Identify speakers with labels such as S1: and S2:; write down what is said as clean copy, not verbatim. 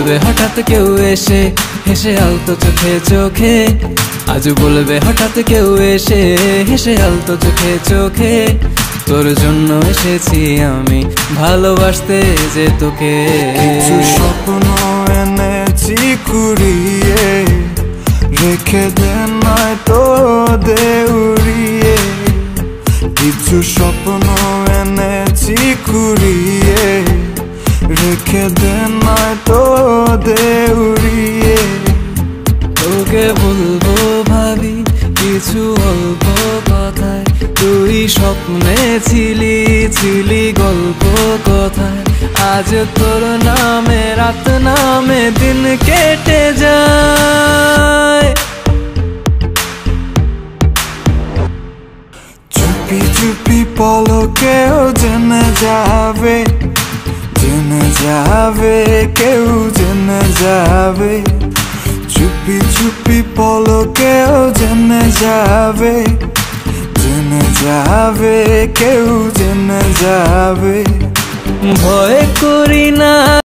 S1: বলবে হঠাৎ কেউ এসে হেসে আলতো চোখে চোখে, আজ বলবে হঠাৎ কেউ এসে হেসে আলতো চোখে চোখে, তোর জন্য এসেছি আমি ভালোবাসতে যে তোকে।
S2: কিছু স্বপ্ন এনেছি কুড়িয়ে, রেখে দে নয়তো দে উড়িয়ে। কিছু স্বপ্ন এনেছি কুড়িয়ে, রেখে দে নয়তো দে উড়িয়ে।
S1: তোকে বলবো ভাবি কিছু অল্প কথায়, তুই স্বপ্নে ছিলি ছিলি গল্প কথায়, আজ তোর নামে রাত নামে দিন কেটে যায়।
S2: চুপি চুপি পলকেও জেনে যাবে, জেনে যাবে কেউ জেনে যাবে। চুপি চুপি পলকেও জেনে যাবে, জেনে যাবে কেউ জেনে যাবে।
S1: ভয় করি না।